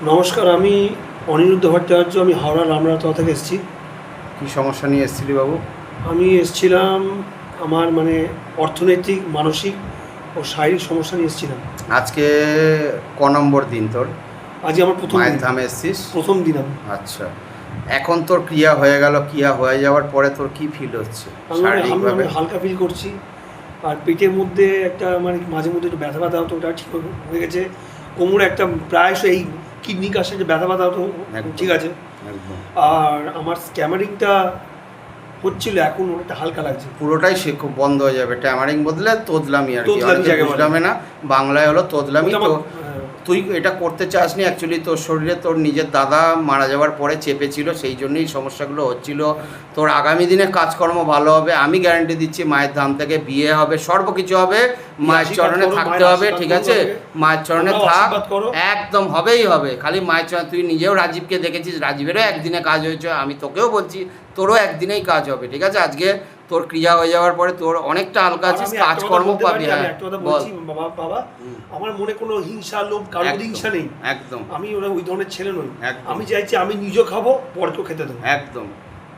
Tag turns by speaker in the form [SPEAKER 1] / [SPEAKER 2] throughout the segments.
[SPEAKER 1] নমস্কার, আমি অনিরুদ্ধ ভট্টাচার্য। আমি হাওড়া রামনাথা থেকে এসেছি।
[SPEAKER 2] কী সমস্যা নিয়ে এসেছিলি বাবু?
[SPEAKER 1] আমি এসেছিলাম আমার অর্থনৈতিক, মানসিক ও শারীরিক সমস্যা নিয়ে এসেছিলাম।
[SPEAKER 2] আজকে ক নম্বর দিন তোর?
[SPEAKER 1] আজকে আমার প্রথম
[SPEAKER 2] মায়ের
[SPEAKER 1] দিন।
[SPEAKER 2] ধামে এসছিস?
[SPEAKER 1] প্রথম দিন আমি।
[SPEAKER 2] আচ্ছা, এখন তোর ক্রিয়া হয়ে গেল, ক্রিয়া হয়ে যাওয়ার পরে তোর কি ফিল হচ্ছে শারীরিকভাবে?
[SPEAKER 1] হালকা ফিল করছি। আর পেটের মধ্যে একটা মাঝে মধ্যে একটু ব্যথা হতো, ওটা ঠিক হয়ে গেছে। কোমরে একটা প্রায়শ এই কিডনি কাশে যে ব্যথা হতো, ঠিক আছে। আর আমার স্ক্যামারিংটা হচ্ছিল, এখন অনেকটা হালকা লাগছে।
[SPEAKER 2] পুরোটাই সে খুব বন্ধ হয়ে যাবে। ট্যামারিং বদলে তোদলামি আর কি, বুঝলামে না, বাংলায় হলো তোদলামি। তো তুই এটা করতে চাসনি অ্যাকচুয়ালি, তোর শরীরে তোর নিজের দাদা মারা যাওয়ার পরে চেপেছিল, সেই জন্যই সমস্যাগুলো হচ্ছিল। তোর আগামী দিনে কাজকর্ম ভালো হবে, আমি গ্যারান্টি দিচ্ছি। মায়ের ধাম থেকে বিয়ে হবে, সর্বকিছু হবে। মায়ের চরণে থাকতে হবে, ঠিক আছে? মায়ের চরণে থাক, একদম হবেই হবে। খালি মায়ের চরণে, তুই নিজেও রাজীবকে দেখেছিস, রাজীবেরও একদিনে কাজ হয়েছে, আমি তোকেও বলছি তোরও একদিনেই কাজ হবে, ঠিক আছে? আজকে তোর ক্রিয়া হয়ে যাওয়ার পরে তোর অনেকটা হালকা আছিস, কাজকর্ম পাবি। হ্যাঁ বল।
[SPEAKER 1] বাবা, আমার মনে কোনো হিংসা, লোভ, কারোর হিংসা নেই।
[SPEAKER 2] একদম
[SPEAKER 1] আমি ওই ধরনের ছেলে নই। আমি চাইছি আমি নিজে খাবো, পরকেও খেতে দেবো।
[SPEAKER 2] একদম,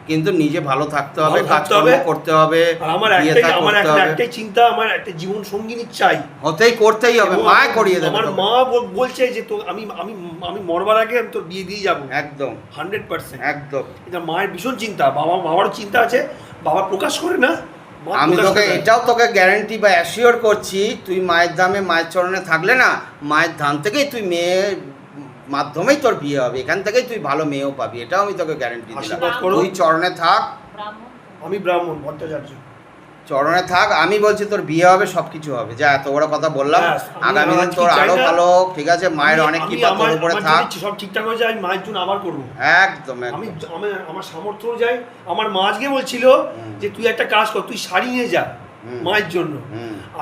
[SPEAKER 2] কিন্তু নিজে ভালো থাকতে হবে, কাজকর্ম করতে হবে।
[SPEAKER 1] আমার একটাই চিন্তা, আমার একটা জীবন সঙ্গিনী চাই,
[SPEAKER 2] করতেই হবে। মা করিয়ে দেবে।
[SPEAKER 1] আমার মা বলছে যে তো আমি আমি আমি মরবার আগে আমি তোর বিয়ে দিয়ে যাবো।
[SPEAKER 2] একদম
[SPEAKER 1] 100%।
[SPEAKER 2] একদম,
[SPEAKER 1] এটা মায়ের ভীষণ চিন্তা। বাবারও চিন্তা আছে, বাবা প্রকাশ করে না।
[SPEAKER 2] আমি তোকে এটাও গ্যারান্টি বা অ্যাসিওর করছি, তুই মায়ের ধামে, মায়ের চরণে থাকলে না, মায়ের ধাম থেকেই তুই মেয়ের মাধ্যমেই তোর বিয়ে হবে, এখান থেকেই তুই ভালো মেয়েও পাবি, এটাও আমি তোকে গ্যারান্টি দিলাম। তুই চরণে থাক।
[SPEAKER 1] আমি ব্রাহ্মণ ভট্টাচার্য,
[SPEAKER 2] চরণে থাক। আমি বলছি তোর বিয়ে হবে, সব কিছু হবে। যা এত বড় কথা বললাম, আগামী দিন তোর আরো ভালো, ঠিক আছে? মায়ের অনেক কৃপা তোর উপরে থাক।
[SPEAKER 1] সব ঠিকঠাক হয়ে যায়, আমি মায়ের জন্য আবার করবো।
[SPEAKER 2] একদম
[SPEAKER 1] আমি আমার সামর্থ্য যাই। আমার মা আজকে বলছিল যে তুই একটা কাজ কর, তুই শাড়ি নিয়ে যা মায়ের জন্য।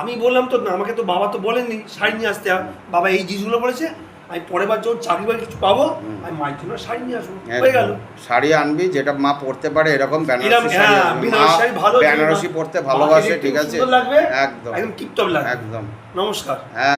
[SPEAKER 1] আমি বললাম তো আমাকে তো বাবা তো বলেননি শাড়ি নিয়ে আসতে। বাবা এই জিনিসগুলো বলেছে, আমি পরের বার যখন চাকরি বাকরি কিছু পাবো, আমি মায়ের জন্য শাড়ি নিয়ে আসবো, হয়ে গেল।
[SPEAKER 2] শাড়ি আনবি যেটা মা পরতে পারে, এরকম বেনারসি পরতে ভালোবাসে, ঠিক আছে?
[SPEAKER 1] লাগবে,
[SPEAKER 2] একদম
[SPEAKER 1] একদম টিপটপ লাগবে।
[SPEAKER 2] একদম।
[SPEAKER 1] নমস্কার।
[SPEAKER 2] হ্যাঁ।